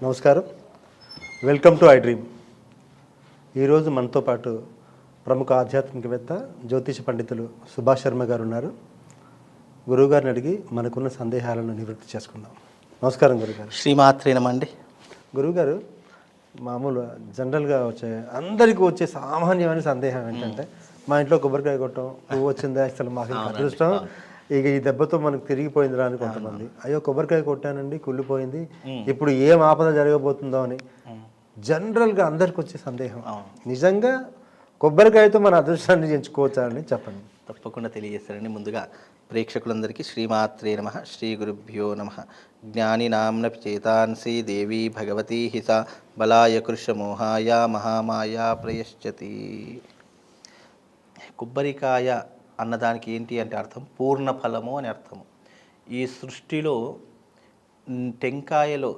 నమస్కారం, welcome to I dream. ఈరోజు మనతో పాటు ప్రముఖ ఆధ్యాత్మికవేత్త జ్యోతిష పండితులు సుభాష్ శర్మ గారు ఉన్నారు. గురువుగారిని అడిగి మనకున్న సందేహాలను నివృత్తి చేసుకుందాం. నమస్కారం గురుగారు. శ్రీమాత్రే నమః అండి. గురువుగారు, మామూలు జనరల్గా అందరికీ వచ్చే సామాన్యమైన సందేహం ఏంటంటే, మా ఇంట్లో కొబ్బరికాయ కొట్టడం, పువ్వు వచ్చిందా, అసలు మాకు అదృష్టం, ఇక ఈ దెబ్బతో మనకు తిరిగిపోయిందిరా అని కొంతమంది. అయ్యో కొబ్బరికాయ కొట్టానండి, కుళ్ళిపోయింది, ఇప్పుడు ఏం ఆపద జరగబోతుందో అని జనరల్గా అందరికి వచ్చే సందేహం. నిజంగా కొబ్బరికాయతో మన అదృష్టాన్ని ఎంచుకోవచ్చా అని చెప్పండి. తప్పకుండా తెలియజేస్తారండి. ముందుగా ప్రేక్షకులందరికీ శ్రీమాత్రే నమః, శ్రీ గురుభ్యో నమః. జ్ఞాని నామ్నపి చేతాంసి దేవీ భగవతీ హిస బలాయ కృషమోహాయ మహామాయా ప్రయశ్చతి. కొబ్బరికాయ అన్నదానికి ఏంటి అంటే అర్థం పూర్ణ ఫలము అని అర్థము. ఈ సృష్టిలో టెంకాయలో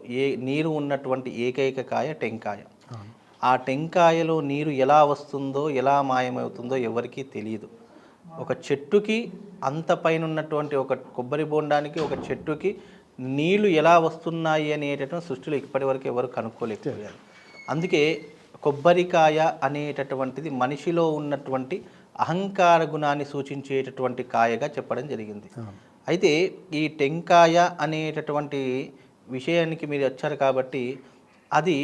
నీరు ఉన్నటువంటి ఏకైక కాయ టెంకాయ. ఆ టెంకాయలో నీరు ఎలా వస్తుందో, ఎలా మాయమవుతుందో ఎవరికీ తెలియదు. ఒక చెట్టుకి అంత పైన ఉన్నటువంటి ఒక కొబ్బరి బోండానికి, ఒక చెట్టుకి నీళ్లు ఎలా వస్తున్నాయి అనేటటువంటి సృష్టిలో ఇప్పటి వరకు ఎవరు కనుక్కోలేకపోయారు. అందుకే కొబ్బరికాయ అనేటటువంటిది మనిషిలో ఉన్నటువంటి అహంకార గుణాన్ని సూచించేటటువంటి కాయగా చెప్పడం జరిగింది. అయితే ఈ టెంకాయ అనేటటువంటి విషయానికి మీరు వచ్చారు కాబట్టి, అది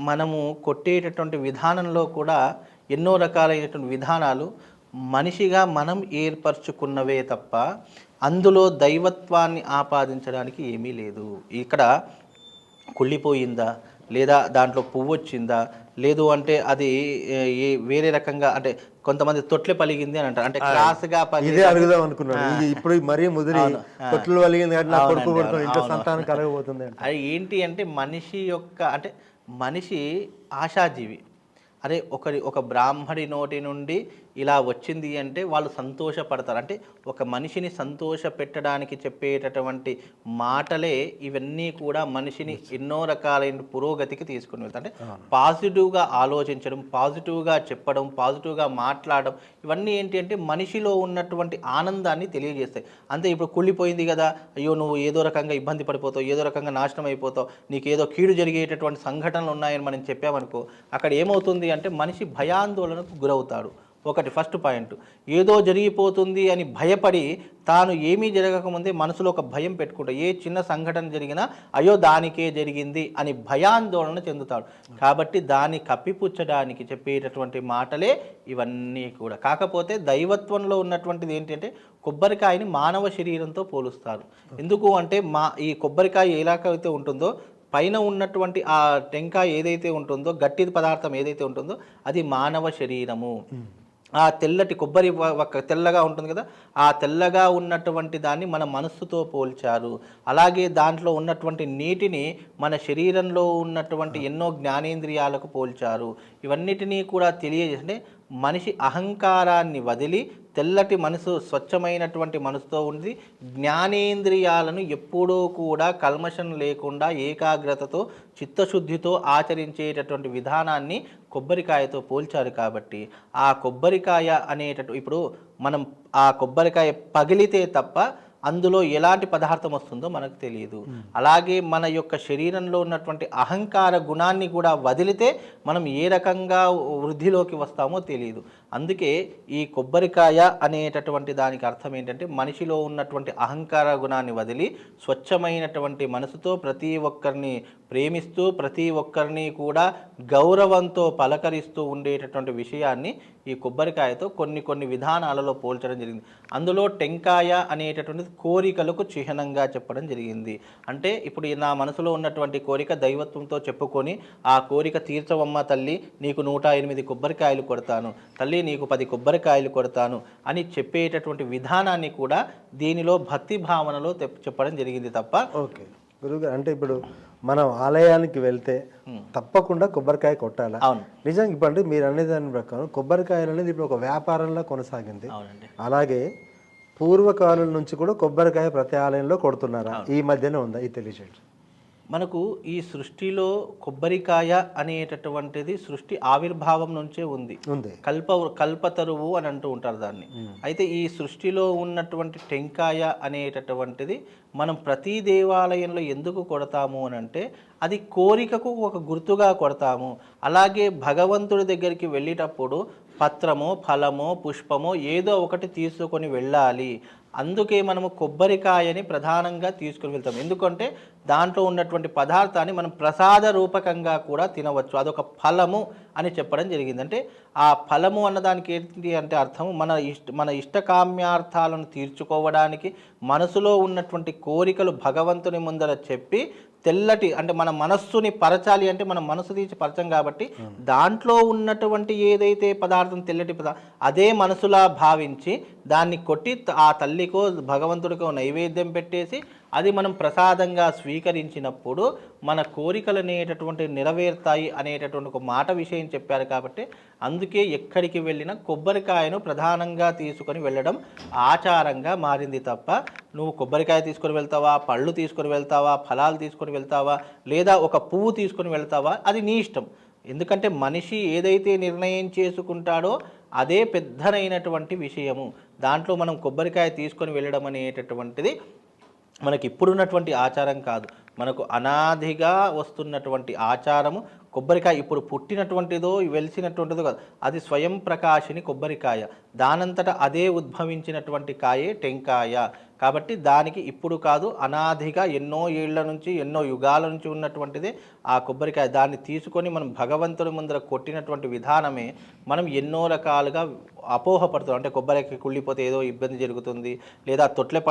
మనము కొట్టేటటువంటి విధానంలో కూడా ఎన్నో రకాలైనటువంటి విధానాలు మనిషిగా మనం ఏర్పరచుకున్నవే తప్ప అందులో దైవత్వాన్ని ఆపాదించడానికి ఏమీ లేదు. ఇక్కడ కుళ్ళిపోయిందా, లేదా దాంట్లో పువ్వు వచ్చిందా, లేదు అంటే అది వేరే రకంగా, అంటే కొంతమంది తొట్లె పలిగింది అని అంటారు, అంటే క్లాస్గా ఇదే అడుగుదాం అనుకున్నాను. ఇప్పుడు మరీ ముదిరి తొట్లు పలిగింది ఇంట్లో సంతానం కలగబోతుంది. అది ఏంటి అంటే మనిషి యొక్క, అంటే మనిషి ఆశాజీవి. అరే ఒక బ్రాహ్మడి నోటి నుండి ఇలా వచ్చింది అంటే వాళ్ళు సంతోషపడతారు. అంటే ఒక మనిషిని సంతోష పెట్టడానికి చెప్పేటటువంటి మాటలే ఇవన్నీ కూడా మనిషిని ఎన్నో రకాలైన పురోగతికి తీసుకుని వెళ్తారు. అంటే పాజిటివ్గా ఆలోచించడం, పాజిటివ్గా చెప్పడం, పాజిటివ్గా మాట్లాడడం, ఇవన్నీ ఏంటి అంటే మనిషిలో ఉన్నటువంటి ఆనందాన్ని తెలియజేస్తాయి. అంతే ఇప్పుడు కుళ్ళిపోయింది కదా, అయ్యో నువ్వు ఏదో రకంగా ఇబ్బంది పడిపోతావు, ఏదో రకంగా నాశనం అయిపోతావు, నీకు ఏదో కీడు జరిగేటటువంటి సంఘటనలు ఉన్నాయని మనం చెప్పామనుకో, అక్కడ ఏమవుతుంది అంటే మనిషి భయాందోళనకు గురవుతాడు. ఒకటి ఫస్ట్ పాయింట్, ఏదో జరిగిపోతుంది అని భయపడి తాను ఏమీ జరగకముందే మనసులో ఒక భయం పెట్టుకుంటాడు. ఏ చిన్న సంఘటన జరిగినా అయ్యో దానికే జరిగింది అని భయాందోళన చెందుతాడు. కాబట్టి దాన్ని కప్పిపుచ్చడానికి చెప్పేటటువంటి మాటలే ఇవన్నీ కూడా. కాకపోతే దైవత్వంలో ఉన్నటువంటిది ఏంటంటే కొబ్బరికాయని మానవ శరీరంతో పోలుస్తారు. ఎందుకు అంటే ఈ కొబ్బరికాయ ఎలాగైతే ఉంటుందో, పైన ఉన్నటువంటి ఆ టెంకాయ ఏదైతే ఉంటుందో, గట్టి పదార్థం ఏదైతే ఉంటుందో అది మానవ శరీరము. ఆ తెల్లటి కొబ్బరి తెల్లగా ఉంటుంది కదా, ఆ తెల్లగా ఉన్నటువంటి దాన్ని మన మనస్సుతో పోల్చారు. అలాగే దాంట్లో ఉన్నటువంటి నీటిని మన శరీరంలో ఉన్నటువంటి ఎన్నో జ్ఞానేంద్రియాలకు పోల్చారు. ఇవన్నిటినీ కూడా తెలియజేస్తే మనిషి అహంకారాన్ని వదిలి తెల్లటి మనసు, స్వచ్ఛమైనటువంటి మనసుతో ఉండి జ్ఞానేంద్రియాలను ఎప్పుడూ కూడా కల్మషం లేకుండా ఏకాగ్రతతో చిత్తశుద్ధితో ఆచరించేటటువంటి విధానాన్ని కొబ్బరికాయతో పోల్చారు. కాబట్టి ఆ కొబ్బరికాయ ఇప్పుడు మనం ఆ కొబ్బరికాయ పగిలితే తప్ప అందులో ఎలాంటి పదార్థం వస్తుందో మనకు తెలియదు. అలాగే మన యొక్క శరీరంలో ఉన్నటువంటి అహంకార గుణాన్ని కూడా వదిలితే మనం ఏ రకంగా వృద్ధిలోకి వస్తామో తెలియదు. అందుకే ఈ కొబ్బరికాయ అనేటటువంటి దానికి అర్థం ఏంటంటే మనిషిలో ఉన్నటువంటి అహంకార గుణాన్ని వదిలి స్వచ్ఛమైనటువంటి మనసుతో ప్రతి ఒక్కరిని ప్రేమిస్తూ, ప్రతి ఒక్కరిని కూడా గౌరవంతో పలకరిస్తూ ఉండేటటువంటి విషయాన్ని ఈ కొబ్బరికాయతో కొన్ని విధానాలలో పోల్చడం జరిగింది. అందులో టెంకాయ అనేటటువంటిది కోరికలకు చిహ్నంగా చెప్పడం జరిగింది. అంటే ఇప్పుడు నా మనసులో ఉన్నటువంటి కోరిక దైవత్వంతో చెప్పుకొని, ఆ కోరిక తీర్చవమ్మ తల్లి, నీకు 108 కొబ్బరికాయలు కొడతాను, తల్లి నీకు 10 కొబ్బరికాయలు కొడతాను అని చెప్పేటటువంటి విధానాన్ని కూడా దీనిలో భక్తి భావనలో చెప్పడం జరిగింది తప్ప. ఓకే గురువుగారు, అంటే ఇప్పుడు మనం ఆలయానికి వెళ్తే తప్పకుండా కొబ్బరికాయ కొట్టాలి. అవును, నిజంగా ఇప్పుడు అంటే మీరు అనే దాని ప్రకారం కొబ్బరికాయలు అనేది ఇప్పుడు ఒక వ్యాపారంలో కొనసాగింది. అలాగే పూర్వకాలం నుంచి కూడా కొబ్బరికాయ ప్రతి ఆలయంలో కొడుతున్నారా, ఈ మధ్యనే ఉందా, ఇది తెలియజేయండి. మనకు ఈ సృష్టిలో కొబ్బరికాయ అనేటటువంటిది సృష్టి ఆవిర్భావం నుంచే ఉంది. కల్పతరువు అని అంటూ ఉంటారు దాన్ని. అయితే ఈ సృష్టిలో ఉన్నటువంటి టెంకాయ అనేటటువంటిది మనం ప్రతి దేవాలయంలో ఎందుకు కొడతాము అని అంటే అది కోరికకు ఒక గుర్తుగా కొడతాము. అలాగే భగవంతుడి దగ్గరికి వెళ్ళేటప్పుడు పత్రమో ఫలమో పుష్పమో ఏదో ఒకటి తీసుకొని వెళ్ళాలి. అందుకే మనము కొబ్బరికాయని ప్రధానంగా తీసుకుని వెళ్తాం. ఎందుకంటే దాంట్లో ఉన్నటువంటి పదార్థాన్ని మనం ప్రసాద రూపకంగా కూడా తినవచ్చు. అదొక ఫలము అని చెప్పడం జరిగింది. అంటే ఆ ఫలము అన్నదానికి ఏంటి అంటే అర్థం మన ఇష్టకామ్యార్థాలను తీర్చుకోవడానికి మనసులో ఉన్నటువంటి కోరికలు భగవంతుని ముందర చెప్పి తెల్లటి అంటే మన మనస్సుని పరచాలి అంటే మన మనసు తీసి పరచం కాబట్టి దాంట్లో ఉన్నటువంటి ఏదైతే పదార్థం తెల్లటి అదే మనసులా భావించి దాన్ని కొట్టి ఆ తల్లికో భగవంతుడికో నైవేద్యం పెట్టేసి అది మనం ప్రసాదంగా స్వీకరించినప్పుడు మన కోరికలు అనేటటువంటి నెరవేరుతాయి అనేటటువంటి ఒక మాట విషయం చెప్పారు. కాబట్టి అందుకే ఎక్కడికి వెళ్ళినా కొబ్బరికాయను ప్రధానంగా తీసుకొని వెళ్ళడం ఆచారంగా మారింది తప్ప నువ్వు కొబ్బరికాయ తీసుకొని వెళ్తావా, పళ్ళు తీసుకొని వెళ్తావా, ఫలాలు తీసుకొని వెళ్తావా, లేదా ఒక పువ్వు తీసుకొని వెళ్తావా, అది నీ ఇష్టం. ఎందుకంటే మనిషి ఏదైతే నిర్ణయం చేసుకుంటాడో అదే పెద్దనైనటువంటి విషయము. దాంట్లో మనం కొబ్బరికాయ తీసుకొని వెళ్ళడం అనేటటువంటిది మనకి ఇప్పుడున్నటువంటి ఆచారం కాదు, మనకు అనాదిగా వస్తున్నటువంటి ఆచారము. కొబ్బరికాయ ఇప్పుడు పుట్టినటువంటిదో వెలిసినటువంటిదో కాదు, అది స్వయం ప్రకాశిని కొబ్బరికాయ. దానంతటా అదే ఉద్భవించినటువంటి కాయే టెంకాయ. కాబట్టి దానికి ఇప్పుడు కాదు, అనాదిగా ఎన్నో ఏళ్ల నుంచి ఎన్నో యుగాల నుంచి ఉన్నటువంటిదే ఆ కొబ్బరికాయ. దాన్ని తీసుకొని మనం భగవంతుడి ముందర కొట్టినటువంటి విధానమే మనం ఎన్నో రకాలుగా అపోహపడుతాం. అంటే కొబ్బరికి కుళ్ళిపోతే ఏదో ఇబ్బంది జరుగుతుంది, లేదా తొట్లె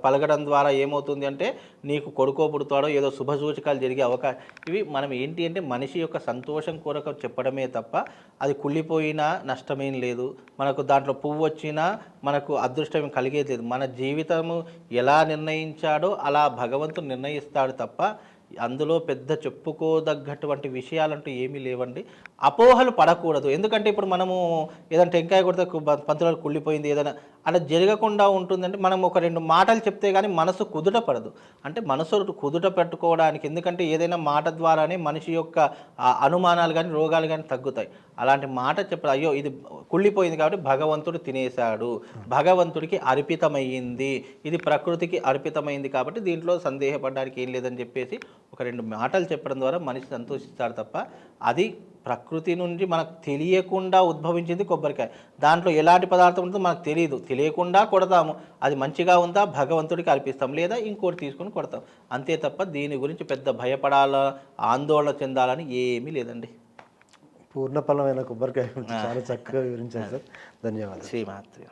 పలగడం ద్వారా ఏమవుతుంది అంటే నీకు కొడుకో పుడతాడో ఏదో శుభసూచకాలు జరిగే అవకాశం. ఇవి మనం ఏంటి అంటే మనిషి యొక్క సంతోషం కొరకు చెప్పడమే తప్ప అది కుళ్ళిపోయినా నష్టమేం లేదు, మనకు దాంట్లో పువ్వు వచ్చినా మనకు అదృష్టం కలిగేది లేదు. మన జీవితము ఎలా నిర్ణయించాడో అలా భగవంతుడు నిర్ణయిస్తాడు తప్ప అందులో పెద్ద చెప్పుకోదగ్గటువంటి విషయాలంటూ ఏమీ లేవండి. అపోహలు పడకూడదు. ఎందుకంటే ఇప్పుడు మనము ఏదైనా టెంకాయ కొడితే పంతులకు కుళ్ళిపోయింది ఏదైనా అలా జరగకుండా ఉంటుందంటే మనం ఒక రెండు మాటలు చెప్తే కానీ మనసు కుదుట పడదు. అంటే మనసు కుదుట పెట్టుకోవడానికి, ఎందుకంటే ఏదైనా మాట ద్వారానే మనిషి యొక్క అనుమానాలు కానీ రోగాలు కానీ తగ్గుతాయి. అలాంటి మాట చెప్పదు, అయ్యో ఇది కుళ్ళిపోయింది కాబట్టి భగవంతుడు తినేశాడు, భగవంతుడికి అర్పితమయ్యింది, ఇది ప్రకృతికి అర్పితమైంది కాబట్టి దీంట్లో సందేహపడడానికి ఏం లేదని చెప్పేసి ఒక రెండు మాటలు చెప్పడం ద్వారా మనిషి సంతోషిస్తాడు తప్ప అది ప్రకృతి నుండి మనకు తెలియకుండా ఉద్భవించింది కొబ్బరికాయ. దాంట్లో ఎలాంటి పదార్థం ఉంటుందో మనకు తెలియదు, తెలియకుండా కొడతాము. అది మంచిగా ఉందా భగవంతుడికి అర్పిస్తాం, లేదా ఇంకోటి తీసుకొని కొడతాం, అంతే తప్ప దీని గురించి పెద్ద భయపడాలా ఆందోళన చెందాలని ఏమీ లేదండి. పూర్ణఫలమైన కొబ్బరికాయ చాలా చక్కగా వివరించారు సార్. ధన్యవాదాలు. శ్రీమాత్రి.